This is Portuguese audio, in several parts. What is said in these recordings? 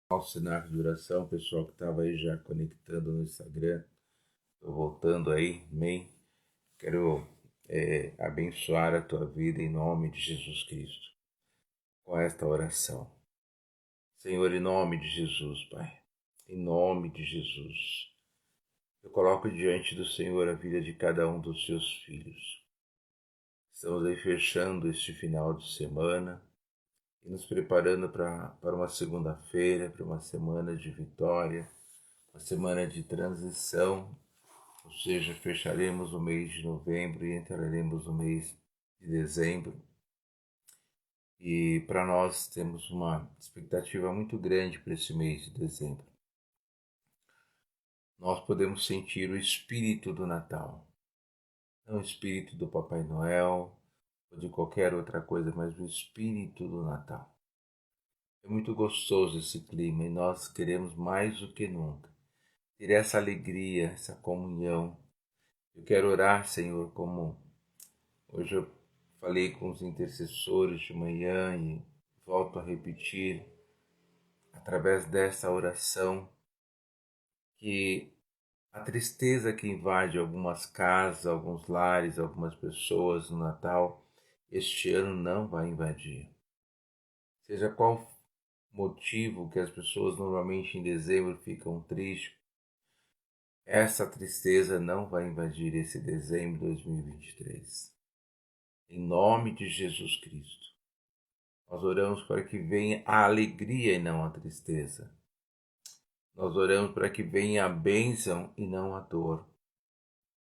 Ao cenário de oração, pessoal que estava aí já conectando no Instagram, estou voltando aí, amém? Quero abençoar a tua vida em nome de Jesus Cristo, com esta oração. Senhor, em nome de Jesus, Pai, em nome de Jesus, eu coloco diante do Senhor a vida de cada um dos seus filhos. Estamos aí fechando este final de semana e nos preparando para uma segunda-feira, para uma semana de vitória, uma semana de transição. Ou seja, fecharemos o mês de novembro e entraremos no mês de dezembro. E para nós temos uma expectativa muito grande para esse mês de dezembro. Nós podemos sentir o espírito do Natal. Não o espírito do Papai Noel ou de qualquer outra coisa, mas o espírito do Natal. É muito gostoso esse clima e nós queremos mais do que nunca ter essa alegria, essa comunhão. Eu quero orar, Senhor, como hoje eu falei com os intercessores de manhã e volto a repetir, através dessa oração, que a tristeza que invade algumas casas, alguns lares, algumas pessoas no Natal, este ano não vai invadir. Seja qual motivo que as pessoas normalmente em dezembro ficam tristes, essa tristeza não vai invadir esse dezembro de 2023. Em nome de Jesus Cristo. Nós oramos para que venha a alegria e não a tristeza. Nós oramos para que venha a bênção e não a dor.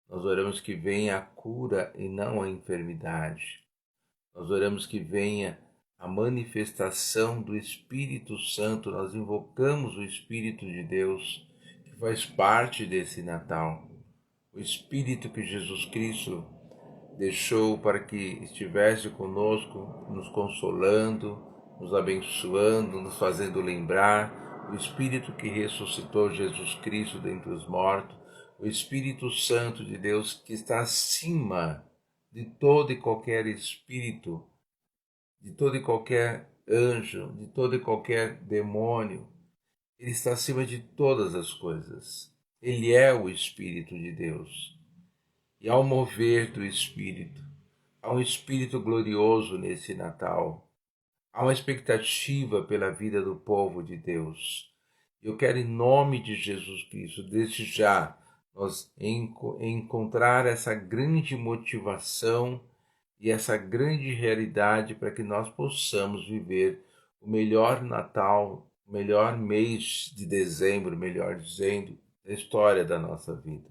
Nós oramos que venha a cura e não a enfermidade. Nós oramos que venha a manifestação do Espírito Santo. Nós invocamos o Espírito de Deus, que faz parte desse Natal. O Espírito que Jesus Cristo deixou para que estivesse conosco, nos consolando, nos abençoando, nos fazendo lembrar, o Espírito que ressuscitou Jesus Cristo dentre os mortos, o Espírito Santo de Deus que está acima de todo e qualquer espírito, de todo e qualquer anjo, de todo e qualquer demônio. Ele está acima de todas as coisas. Ele é o Espírito de Deus. E ao mover do Espírito, há um Espírito glorioso nesse Natal. Há uma expectativa pela vida do povo de Deus. Eu quero, em nome de Jesus Cristo, desde já, nós encontrar essa grande motivação e essa grande realidade para que nós possamos viver o melhor Natal, o melhor mês de dezembro, melhor dizendo, da história da nossa vida.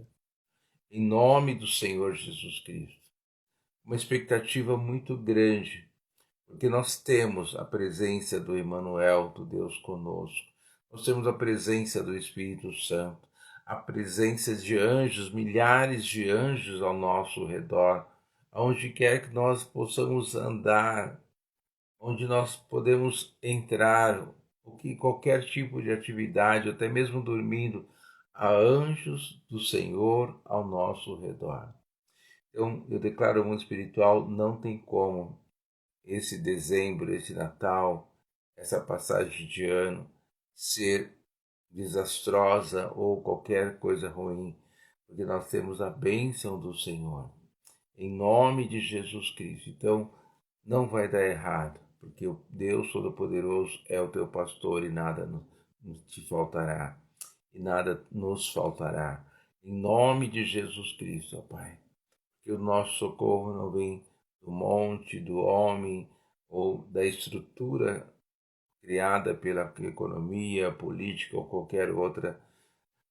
Em nome do Senhor Jesus Cristo. Uma expectativa muito grande, porque nós temos a presença do Emmanuel, do Deus conosco. Nós temos a presença do Espírito Santo, a presença de anjos, milhares de anjos ao nosso redor, aonde quer que nós possamos andar, onde nós podemos entrar, o que qualquer tipo de atividade, até mesmo dormindo, há anjos do Senhor ao nosso redor. Então, eu declaro o mundo espiritual, não tem como esse dezembro, esse Natal, essa passagem de ano ser desastrosa ou qualquer coisa ruim, porque nós temos a bênção do Senhor, em nome de Jesus Cristo. Então, não vai dar errado, porque o Deus Todo-Poderoso é o teu pastor e nada te faltará, e nada nos faltará. Em nome de Jesus Cristo, ó Pai, que o nosso socorro não vem do monte, do homem ou da estrutura criada pela economia, política ou qualquer outra,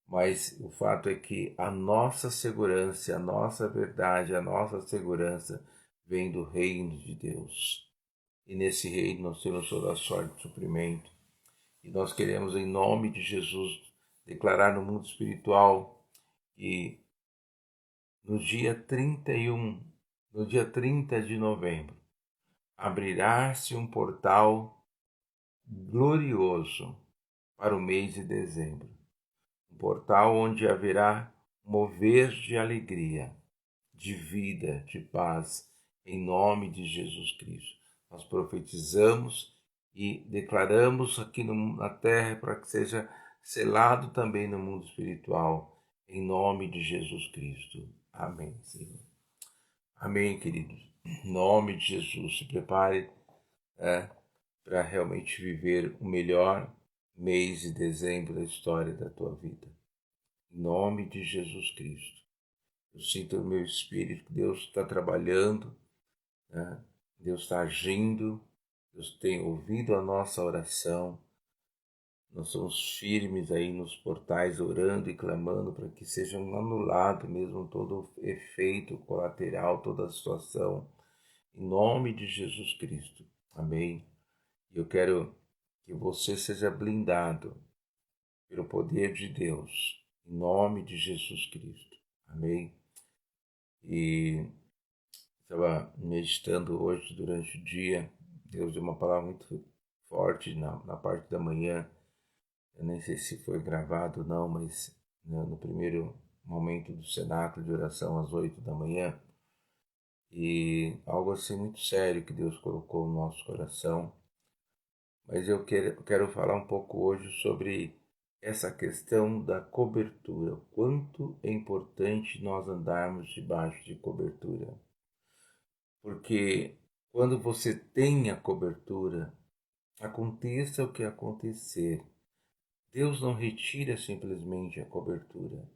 mas o fato é que a nossa segurança, a nossa verdade, a nossa segurança vem do reino de Deus. E nesse reino nós temos toda a sorte de suprimento. E nós queremos, em nome de Jesus, declarar no mundo espiritual que no dia 31, no dia 30 de novembro, abrirá-se um portal glorioso para o mês de dezembro. Um portal onde haverá mover de alegria, de vida, de paz, em nome de Jesus Cristo. Nós profetizamos e declaramos aqui na terra para que seja selado também no mundo espiritual, em nome de Jesus Cristo. Amém, Senhor. Amém, queridos. Em nome de Jesus, se prepare para realmente viver o melhor mês de dezembro da história da tua vida. Em nome de Jesus Cristo. Eu sinto no meu espírito que Deus está trabalhando, né? Deus está agindo, Deus tem ouvido a nossa oração. Nós somos firmes aí nos portais, orando e clamando para que seja anulado mesmo todo o efeito colateral, toda a situação, em nome de Jesus Cristo. Amém. E eu quero que você seja blindado pelo poder de Deus, em nome de Jesus Cristo. Amém. E estava meditando hoje durante o dia, Deus deu uma palavra muito forte na parte da manhã. Eu nem sei se foi gravado ou não, mas no primeiro momento do cenáculo de oração às 8 da manhã, e algo assim muito sério que Deus colocou no nosso coração. Mas eu quero falar um pouco hoje sobre essa questão da cobertura, o quanto é importante nós andarmos debaixo de cobertura. Porque quando você tem a cobertura, aconteça o que acontecer, Deus não retira simplesmente a cobertura.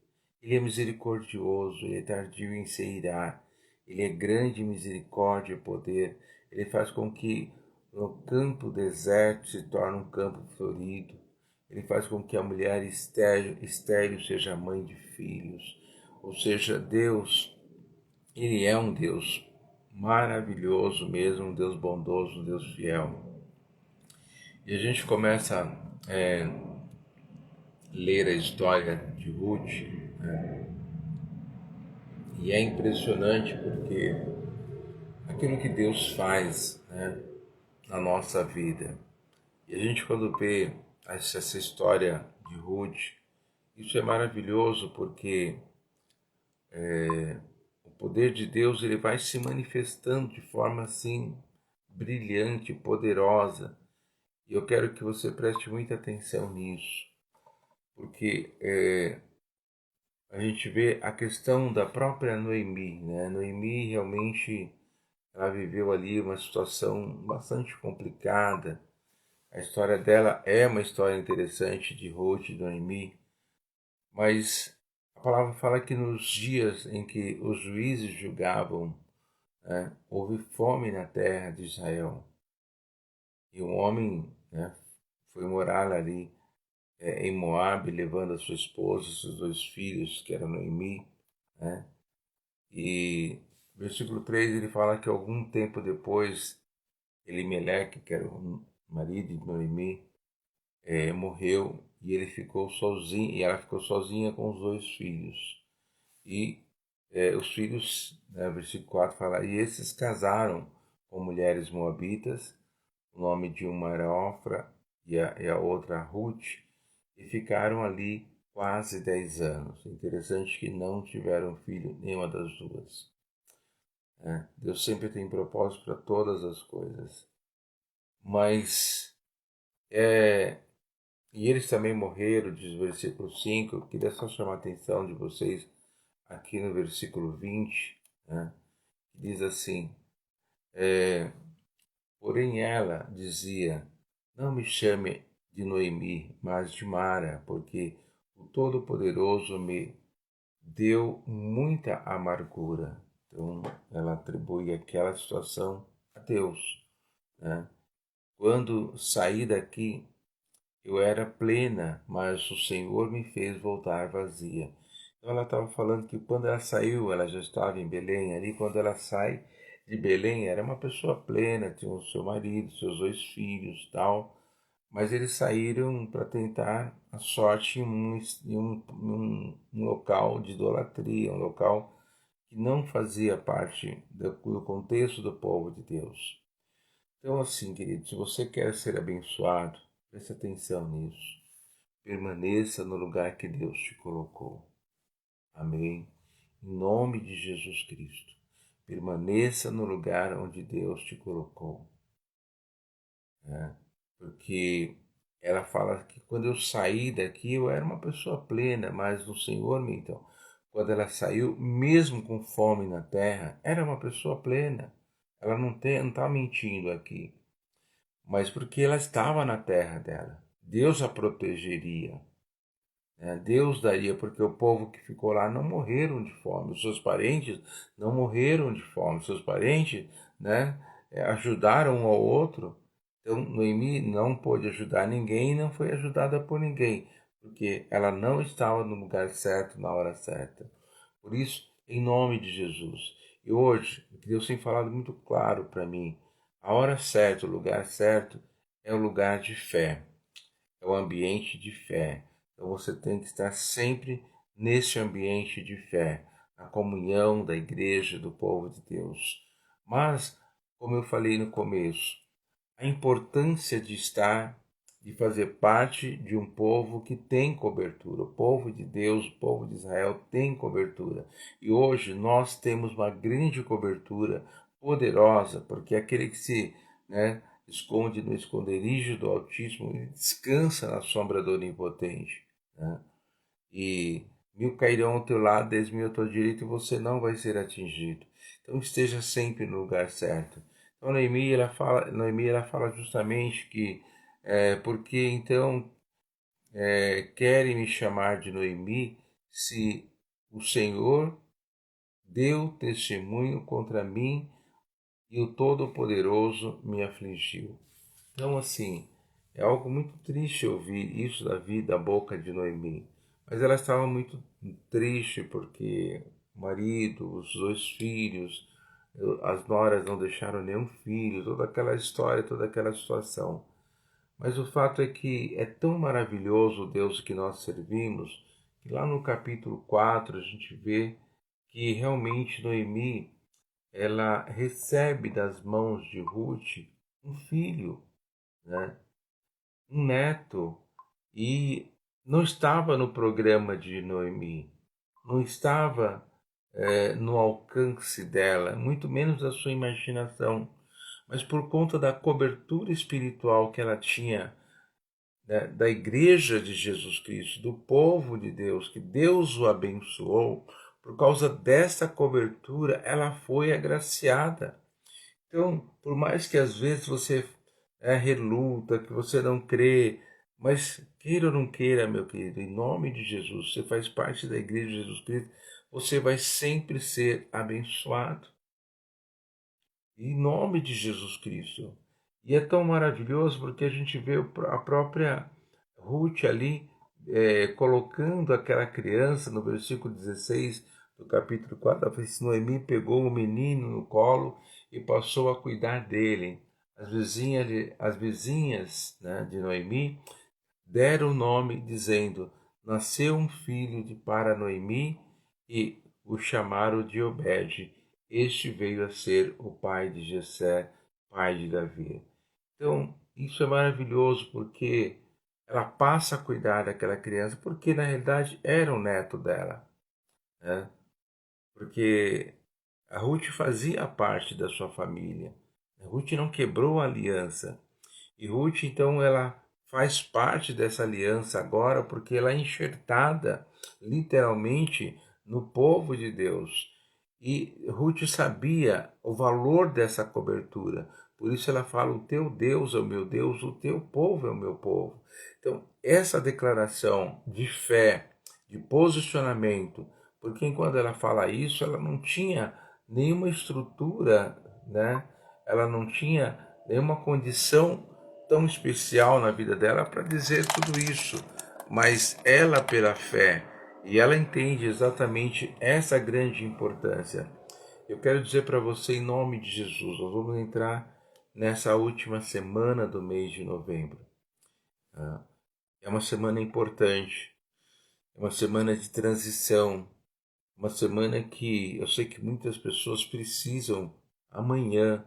Ele é misericordioso, Ele é tardio em se irar, Ele é grande em misericórdia e poder. Ele faz com que o campo deserto se torne um campo florido. Ele faz com que a mulher estéril seja mãe de filhos. Ou seja, Deus, Ele é um Deus maravilhoso mesmo, um Deus bondoso, um Deus fiel. E a gente começa ler a história de Ruth, né? E é impressionante porque aquilo que Deus faz, né, na nossa vida. E a gente quando vê essa história de Ruth, isso é maravilhoso porque o poder de Deus ele vai se manifestando de forma assim brilhante, poderosa. E eu quero que você preste muita atenção nisso, porque a gente vê a questão da própria Noemi, né? Noemi realmente ela viveu ali uma situação bastante complicada. A história dela é uma história interessante de Ruth e Noemi, mas a palavra fala que nos dias em que os juízes julgavam, né, houve fome na terra de Israel. E um homem, né, foi morar ali em Moabe, levando a sua esposa, seus 2 filhos, que eram Noemi, né? E versículo 3 ele fala que algum tempo depois, Elimeleque, que era o marido de Noemi, morreu e ele ficou sozinho, e ela ficou sozinha com os 2 filhos. E os filhos, né, versículo 4 fala, e esses casaram com mulheres moabitas, o nome de uma era Ofra e a outra Ruth, e ficaram ali quase 10 anos. Interessante que não tiveram filho nenhuma das duas. Deus sempre tem propósito para todas as coisas. Mas, e eles também morreram, diz o versículo 5. Eu queria só chamar a atenção de vocês aqui no versículo 20, né, que diz assim, porém ela dizia, não me chame de Noemi, mas de Mara, porque o Todo-Poderoso me deu muita amargura. Então, ela atribui aquela situação a Deus, né? Quando saí daqui, eu era plena, mas o Senhor me fez voltar vazia. Então ela estava falando que quando ela saiu, ela já estava em Belém. Ali, quando ela sai de Belém, era uma pessoa plena, tinha o seu marido, seus 2 filhos, tal. Mas eles saíram para tentar a sorte em um local de idolatria, um local que não fazia parte do contexto do povo de Deus. Então, assim, querido, se você quer ser abençoado, preste atenção nisso. Permaneça no lugar que Deus te colocou. Amém? Em nome de Jesus Cristo. Permaneça no lugar onde Deus te colocou. porque ela fala que quando eu saí daqui eu era uma pessoa plena, mas no Senhor, então, quando ela saiu, mesmo com fome na terra, era uma pessoa plena. Ela não está mentindo aqui, mas porque ela estava na terra dela. Deus a protegeria, né? Deus daria, porque o povo que ficou lá não morreram de fome, os seus parentes não morreram de fome, os seus parentes, né, ajudaram um ao outro. Então Noemi não pôde ajudar ninguém e não foi ajudada por ninguém, porque ela não estava no lugar certo na hora certa. Por isso, em nome de Jesus, e hoje, Deus tem falado muito claro para mim, a hora certa, o lugar certo é o lugar de fé, é o ambiente de fé. Então você tem que estar sempre nesse ambiente de fé, na comunhão da igreja, do povo de Deus. Mas, como eu falei no começo, a importância de estar, de fazer parte de um povo que tem cobertura. O povo de Deus, o povo de Israel tem cobertura. E hoje nós temos uma grande cobertura poderosa, porque aquele que se, né, esconde no esconderijo do Altíssimo, ele descansa na sombra do Onipotente, né? E 1000 cairão ao teu lado, 10.000 ao teu direito, e você não vai ser atingido. Então esteja sempre no lugar certo. Então Noemi ela fala justamente que porque então querem me chamar de Noemi se o Senhor deu testemunho contra mim e o Todo-Poderoso me afligiu. Então, assim, é algo muito triste ouvir isso da boca de Noemi. Mas ela estava muito triste porque o marido, os 2 filhos, as noras não deixaram nenhum filho, toda aquela história, toda aquela situação. Mas o fato é que é tão maravilhoso o Deus que nós servimos, que lá no capítulo 4 a gente vê que realmente Noemi, ela recebe das mãos de Ruth um filho, né? Um neto, e não estava no programa de Noemi, não estava no alcance dela, muito menos da sua imaginação, mas por conta da cobertura espiritual que ela tinha, né, da igreja de Jesus Cristo, do povo de Deus, que Deus o abençoou, por causa dessa cobertura, ela foi agraciada. Então, por mais que às vezes você reluta, que você não crê, mas queira ou não queira, meu querido, em nome de Jesus, você faz parte da igreja de Jesus Cristo, você vai sempre ser abençoado. Em nome de Jesus Cristo. E é tão maravilhoso porque a gente vê a própria Ruth ali colocando aquela criança no versículo 16 do capítulo 4. Ela fala assim, Noemi pegou o menino no colo e passou a cuidar dele. As vizinhas, né, de Noemi deram o nome dizendo, nasceu um filho para Noemi e o chamaram de Obed. Este veio a ser o pai de Jessé, pai de Davi. Então, isso é maravilhoso porque ela passa a cuidar daquela criança, porque na realidade era o neto dela, né? Porque a Ruth fazia parte da sua família. A Ruth não quebrou a aliança. E Ruth, então, ela faz parte dessa aliança agora porque ela é enxertada, literalmente, no povo de Deus. E Ruth sabia o valor dessa cobertura. Por isso ela fala, o teu Deus é o meu Deus, o teu povo é o meu povo. Então, essa declaração de fé, de posicionamento, porque enquanto ela fala isso, ela não tinha nenhuma estrutura, né? Ela não tinha nenhuma condição tão especial na vida dela para dizer tudo isso, mas ela pela fé, e ela entende exatamente essa grande importância. Eu quero dizer para você em nome de Jesus, nós vamos entrar nessa última semana do mês de novembro. É uma semana importante, é uma semana de transição, uma semana que eu sei que muitas pessoas precisam amanhã,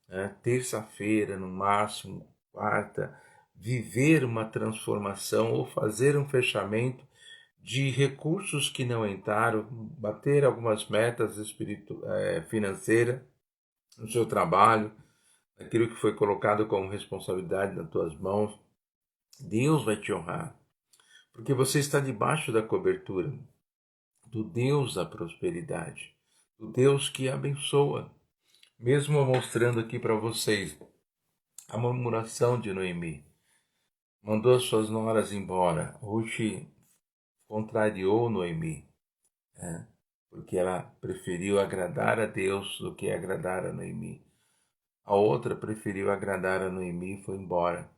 né, terça-feira, no máximo, quarta, viver uma transformação ou fazer um fechamento de recursos que não entraram, bater algumas metas financeiras no seu trabalho, aquilo que foi colocado como responsabilidade nas tuas mãos, Deus vai te honrar, porque você está debaixo da cobertura do Deus da prosperidade, do Deus que abençoa. Mesmo mostrando aqui para vocês a murmuração de Noemi, mandou as suas noras embora. Ruth contrariou Noemi, né? Porque ela preferiu agradar a Deus do que agradar a Noemi. A outra preferiu agradar a Noemi e foi embora.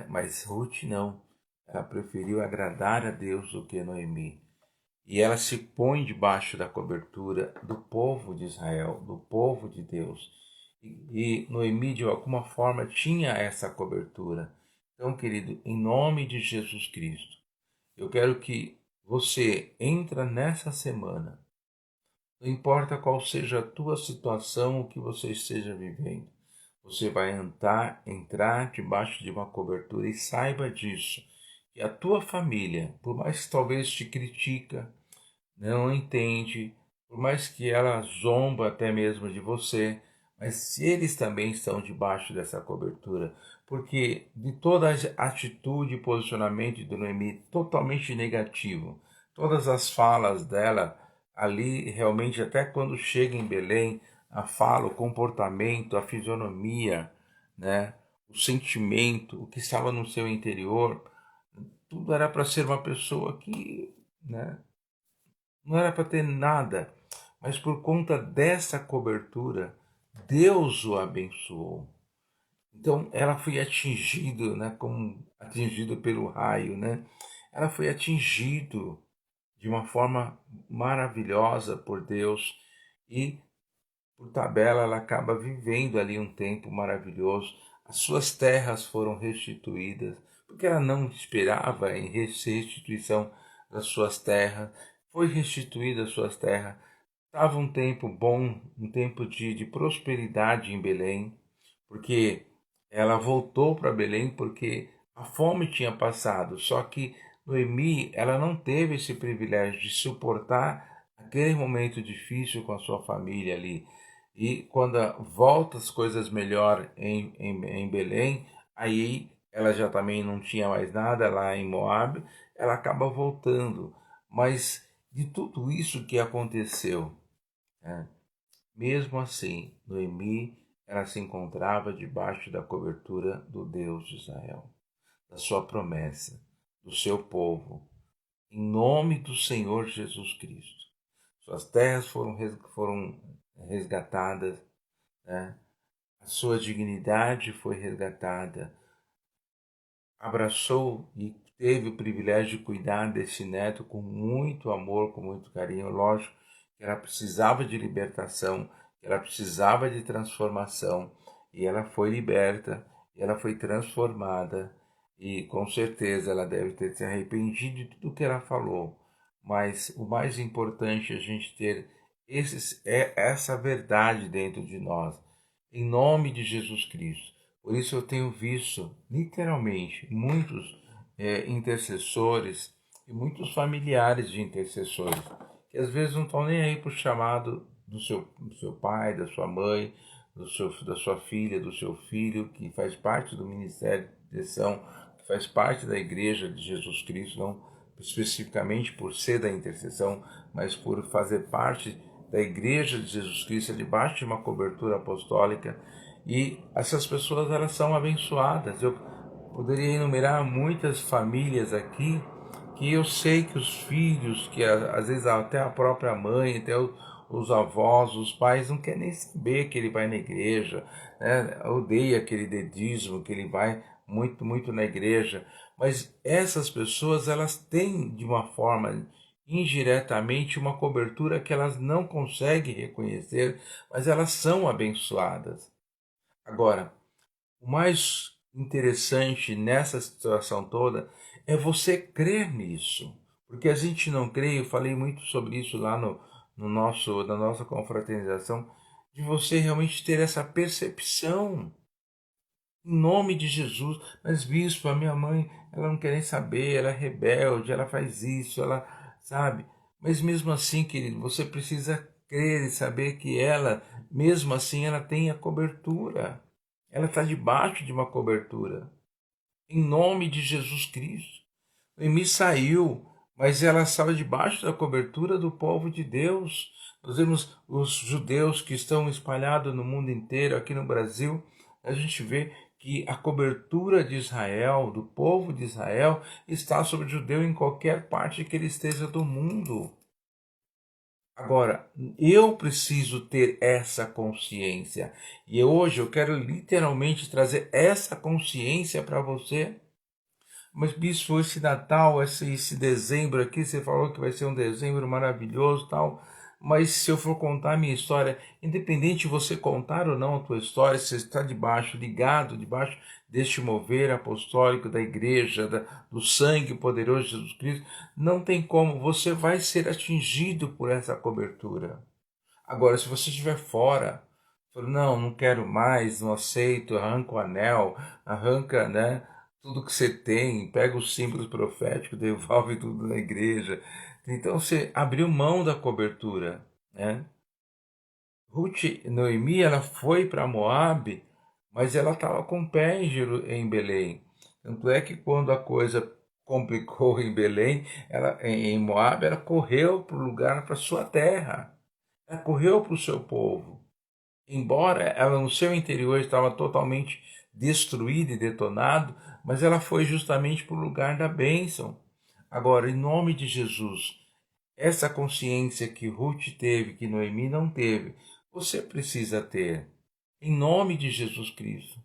Mas Ruth não. Ela preferiu agradar a Deus do que a Noemi. E ela se põe debaixo da cobertura do povo de Israel, do povo de Deus. E Noemi, de alguma forma, tinha essa cobertura. Então, querido, em nome de Jesus Cristo, eu quero que você entre nessa semana, não importa qual seja a tua situação, o que você esteja vivendo, você vai entrar debaixo de uma cobertura e saiba disso, que a tua família, por mais que talvez te critica, não entende, por mais que ela zomba até mesmo de você, mas eles também estão debaixo dessa cobertura, porque de toda a atitude e posicionamento de Noemi totalmente negativo, todas as falas dela ali realmente até quando chega em Belém, a fala, o comportamento, a fisionomia, né, o sentimento, o que estava no seu interior, tudo era para ser uma pessoa que, né, não era para ter nada, mas por conta dessa cobertura, Deus o abençoou. Então ela foi atingida, né, como atingido pelo raio, né? Ela foi atingido de uma forma maravilhosa por Deus e por tabela ela acaba vivendo ali um tempo maravilhoso. As suas terras foram restituídas, porque ela não esperava em restituição das suas terras. Foi restituída as suas terras. Estava um tempo bom, um tempo de prosperidade em Belém, porque ela voltou para Belém porque a fome tinha passado. Só que Noemi, ela não teve esse privilégio de suportar aquele momento difícil com a sua família ali. E quando volta as coisas melhor em Belém, aí ela já também não tinha mais nada lá em Moab, ela acaba voltando. Mas de tudo isso que aconteceu, né, mesmo assim, Noemi, ela se encontrava debaixo da cobertura do Deus de Israel, da sua promessa, do seu povo, em nome do Senhor Jesus Cristo. Suas terras foram resgatadas, né? A sua dignidade foi resgatada, abraçou e teve o privilégio de cuidar desse neto com muito amor, com muito carinho. Lógico que ela precisava de libertação, que ela precisava de transformação, e ela foi liberta, e ela foi transformada, e com certeza ela deve ter se arrependido de tudo que ela falou. Mas o mais importante é a gente ter essa verdade dentro de nós, em nome de Jesus Cristo. Por isso eu tenho visto, literalmente, muitos intercessores e muitos familiares de intercessores que às vezes não estão nem aí para o chamado do seu pai, da sua mãe, da sua filha, do seu filho, que faz parte do ministério de intercessão, que faz parte da igreja de Jesus Cristo, não especificamente por ser da intercessão, mas por fazer parte da igreja de Jesus Cristo, debaixo de uma cobertura apostólica. E essas pessoas, elas são abençoadas. Eu poderia enumerar muitas famílias aqui que eu sei que os filhos, que às vezes até a própria mãe, até os avós, os pais não querem nem saber que ele vai na igreja, né? Odeia aquele dedismo, que ele vai muito, muito na igreja. Mas essas pessoas, elas têm de uma forma indiretamente uma cobertura que elas não conseguem reconhecer, mas elas são abençoadas. Agora, o mais interessante nessa situação toda é você crer nisso. Porque a gente não crê, eu falei muito sobre isso lá na nossa confraternização, de você realmente ter essa percepção. Em nome de Jesus, mas bispo, a minha mãe, ela não quer nem saber, ela é rebelde, ela faz isso, ela sabe. Mas mesmo assim, querido, você precisa crer e saber que ela, mesmo assim, ela tem a cobertura. Ela está debaixo de uma cobertura. Em nome de Jesus Cristo. Noemi saiu, mas ela estava debaixo da cobertura do povo de Deus. Nós vemos os judeus que estão espalhados no mundo inteiro, aqui no Brasil, a gente vê que a cobertura de Israel, do povo de Israel, está sobre o judeu em qualquer parte que ele esteja do mundo. Agora, eu preciso ter essa consciência. E hoje eu quero literalmente trazer essa consciência para você. Mas, bispo, esse Natal, esse dezembro aqui, você falou que vai ser um dezembro maravilhoso e tal. Mas se eu for contar a minha história, independente de você contar ou não a tua história, você está ligado debaixo deste mover apostólico da igreja, do sangue poderoso de Jesus Cristo, não tem como, você vai ser atingido por essa cobertura. Agora, se você estiver fora, não quero mais, não aceito, arranca o anel, arranca, né, tudo que você tem, pega os símbolos proféticos, devolve tudo na igreja. Então você abriu mão da cobertura, né? Noemi, ela foi para Moabe, mas ela estava com o pé em Belém. Tanto é que quando a coisa complicou em Belém, em Moabe, ela correu para o lugar, para sua terra. Ela correu para o seu povo. Embora ela no seu interior estava totalmente destruída e detonado, mas ela foi justamente para o lugar da bênção. Agora, em nome de Jesus, essa consciência que Ruth teve, que Noemi não teve, você precisa ter. Em nome de Jesus Cristo.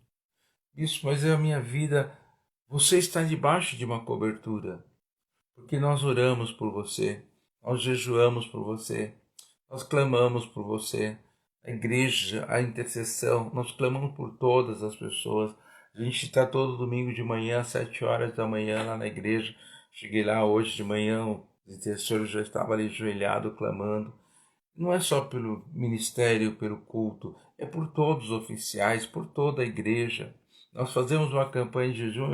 Isso, mas é a minha vida. Você está debaixo de uma cobertura. Porque nós oramos por você. Nós jejuamos por você. Nós clamamos por você. A igreja, a intercessão, nós clamamos por todas as pessoas. A gente está todo domingo de manhã, às 7 horas da manhã, lá na igreja. Cheguei lá hoje de manhã, o intercessor já estava ali ajoelhado, clamando. Não é só pelo ministério, pelo culto, é por todos os oficiais, por toda a igreja. Nós fazemos uma campanha de jejum,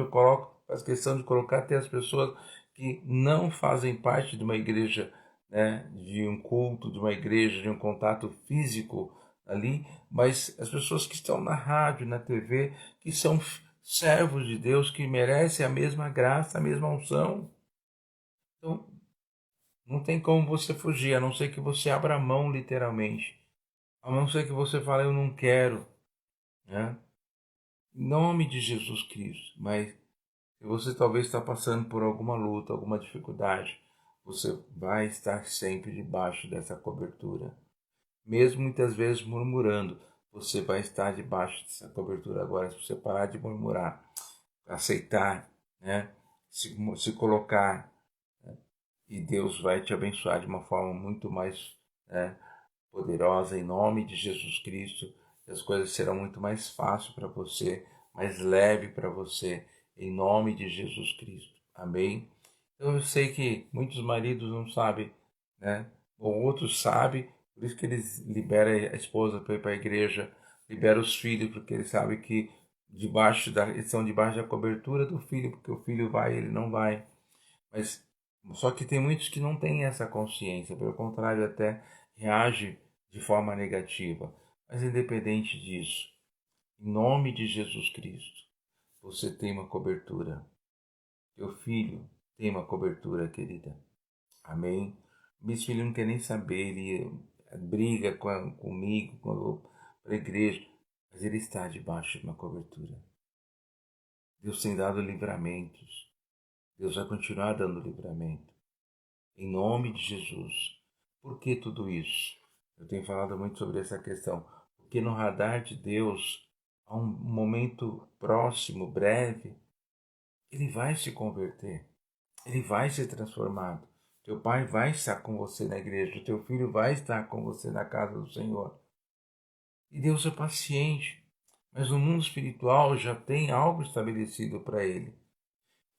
faço questão de colocar até as pessoas que não fazem parte de uma igreja, né, de um culto, de uma igreja, de um contato físico ali, mas as pessoas que estão na rádio, na TV, que são servos de Deus, que merecem a mesma graça, a mesma unção. Então, não tem como você fugir, a não ser que você abra a mão literalmente. A não ser que você fale, eu não quero, né? Em nome de Jesus Cristo. Mas se você talvez está passando por alguma luta, alguma dificuldade, você vai estar sempre debaixo dessa cobertura. Mesmo muitas vezes murmurando, você vai estar debaixo dessa cobertura. Agora, se você parar de murmurar, aceitar, né? Se colocar, e Deus vai te abençoar de uma forma muito mais, né, poderosa, em nome de Jesus Cristo. As coisas serão muito mais fáceis para você, mais leve para você, em nome de Jesus Cristo. Amém? Então eu sei que muitos maridos não sabem, né? Ou outros sabem, por isso que eles liberam a esposa para ir para a igreja, liberam os filhos, porque eles sabem que eles estão debaixo da cobertura do filho, porque o filho vai, ele não vai. Mas só que tem muitos que não têm essa consciência, pelo contrário, até reage de forma negativa. Mas independente disso, em nome de Jesus Cristo, você tem uma cobertura. Teu filho tem uma cobertura, querida. Amém? Meu filho não quer nem saber, ele briga comigo, quando eu vou para a igreja, mas ele está debaixo de uma cobertura. Deus tem dado livramentos. Deus vai continuar dando livramento. Em nome de Jesus. Por que tudo isso? Eu tenho falado muito sobre essa questão. Porque no radar de Deus, a um momento próximo, breve, ele vai se converter. Ele vai ser transformado. Teu pai vai estar com você na igreja. Teu filho vai estar com você na casa do Senhor. E Deus é paciente. Mas no mundo espiritual já tem algo estabelecido para ele.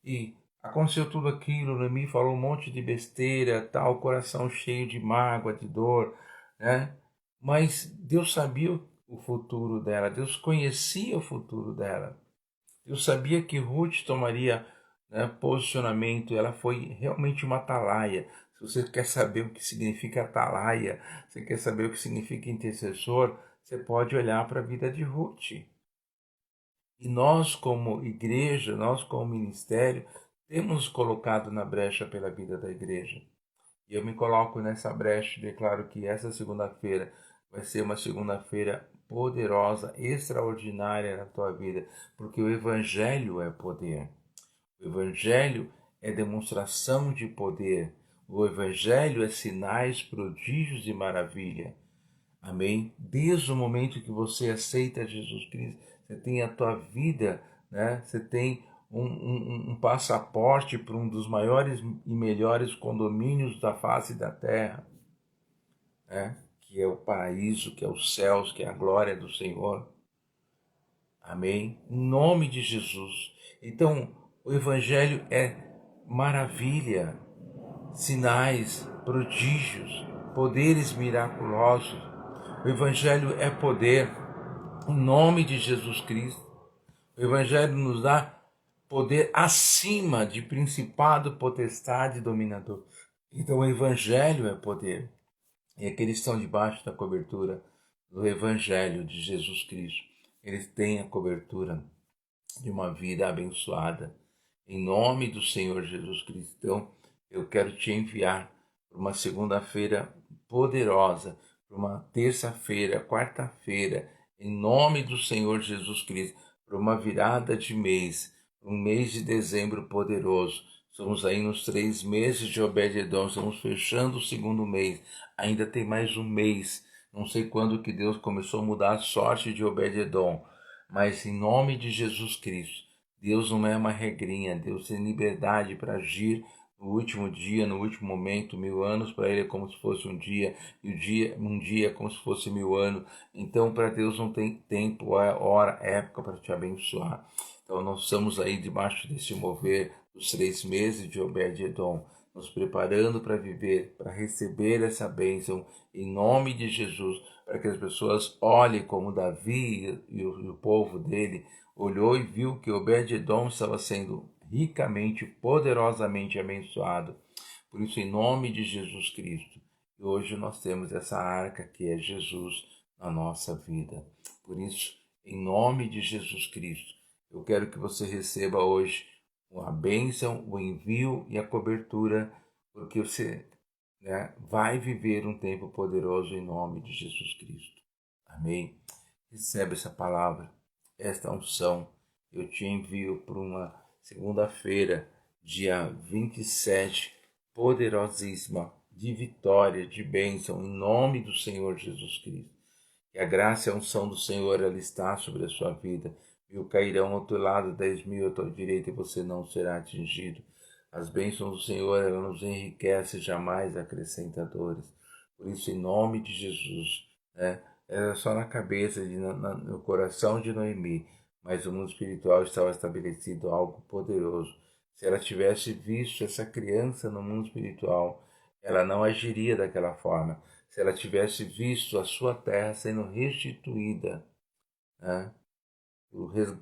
E aconteceu tudo aquilo, Noemi falou um monte de besteira, tal, coração cheio de mágoa, de dor, né? Mas Deus sabia o futuro dela, Deus conhecia o futuro dela. Deus sabia que Ruth tomaria, né, posicionamento, ela foi realmente uma atalaia. Se você quer saber o que significa atalaia, você quer saber o que significa intercessor, você pode olhar para a vida de Ruth. E nós, como igreja, nós, como ministério, temos nos colocado na brecha pela vida da igreja. E eu me coloco nessa brecha e declaro que essa segunda-feira vai ser uma segunda-feira poderosa, extraordinária na tua vida, porque o Evangelho é poder. O Evangelho é demonstração de poder. O Evangelho é sinais, prodígios e maravilha. Amém? Desde o momento que você aceita Jesus Cristo, você tem a tua vida, né? Você tem um passaporte para um dos maiores e melhores condomínios da face da terra, né? Que é o paraíso, que é os céus, que é a glória do Senhor. Amém? Em nome de Jesus. Então, o Evangelho é maravilha, sinais, prodígios, poderes miraculosos. O Evangelho é poder, em nome de Jesus Cristo. O Evangelho nos dá poder acima de principado, potestade e dominador. Então o Evangelho é poder. E aqueles que estão debaixo da cobertura do Evangelho de Jesus Cristo, eles têm a cobertura de uma vida abençoada. Em nome do Senhor Jesus Cristo. Então, eu quero te enviar para uma segunda-feira poderosa, para uma terça-feira, quarta-feira, em nome do Senhor Jesus Cristo, para uma virada de mês, um mês de dezembro poderoso. Estamos aí nos 3 meses de Obed-Edom, estamos fechando o segundo mês, ainda tem mais um mês. Não sei quando que Deus começou a mudar a sorte de Obed-Edom, mas em nome de Jesus Cristo, Deus não é uma regrinha, Deus tem liberdade para agir no último dia, no último momento. 1000 anos para Ele é como se fosse um dia, e um dia é como se fosse 1000 anos. Então, para Deus não tem tempo, hora, época para te abençoar. Então, nós estamos aí debaixo desse mover dos 3 meses de Obed-Edom, nos preparando para viver, para receber essa bênção em nome de Jesus, para que as pessoas olhem como Davi e o povo dele olhou e viu que Obed-Edom estava sendo ricamente, poderosamente abençoado. Por isso, em nome de Jesus Cristo, hoje nós temos essa arca que é Jesus na nossa vida. Por isso, em nome de Jesus Cristo, eu quero que você receba hoje a bênção, o envio e a cobertura, porque você, né, vai viver um tempo poderoso em nome de Jesus Cristo. Amém? Recebe essa palavra, esta unção. Eu te envio para uma segunda-feira, dia 27, poderosíssima, de vitória, de bênção, em nome do Senhor Jesus Cristo. Que a graça e a unção do Senhor, ela está sobre a sua vida. 1000 cairão ao teu lado, 10.000 à tua direita, e você não será atingido. As bênçãos do Senhor, ela nos enriquece, jamais acrescenta dores. Por isso, em nome de Jesus, né? Era só na cabeça, no coração de Noemi, mas o mundo espiritual estava estabelecido algo poderoso. Se ela tivesse visto essa criança no mundo espiritual, ela não agiria daquela forma. Se ela tivesse visto a sua terra sendo restituída, né,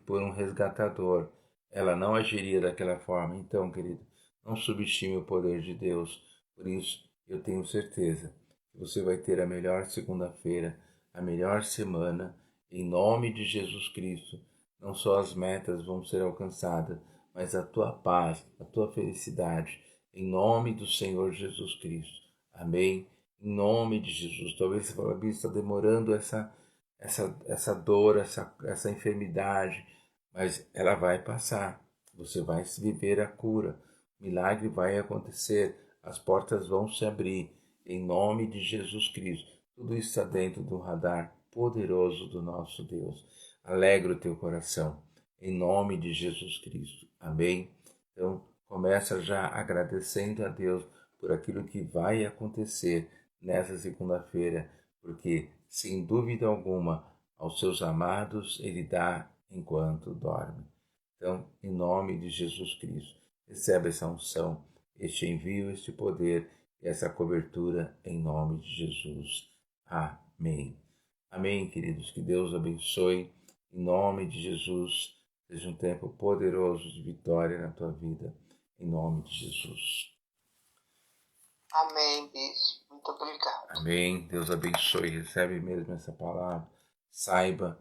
por um resgatador, ela não agiria daquela forma. Então, querido, não subestime o poder de Deus. Por isso, eu tenho certeza que você vai ter a melhor segunda-feira, a melhor semana, em nome de Jesus Cristo. Não só as metas vão ser alcançadas, mas a tua paz, a tua felicidade, em nome do Senhor Jesus Cristo. Amém? Em nome de Jesus. Talvez você fale, está demorando essa dor, essa enfermidade, mas ela vai passar. Você vai viver a cura. O milagre vai acontecer. As portas vão se abrir. Em nome de Jesus Cristo. Tudo isso está dentro do radar poderoso do nosso Deus. Alegra o teu coração. Em nome de Jesus Cristo. Amém? Então, começa já agradecendo a Deus por aquilo que vai acontecer nessa segunda-feira, porque, sem dúvida alguma, aos seus amados Ele dá enquanto dorme. Então, em nome de Jesus Cristo, recebe essa unção, este envio, este poder e essa cobertura em nome de Jesus. Amém. Amém, queridos. Que Deus abençoe. Em nome de Jesus, seja um tempo poderoso de vitória na tua vida. Em nome de Jesus. Amém, bispo. Muito obrigado. Amém. Deus abençoe. Recebe mesmo essa palavra. Saiba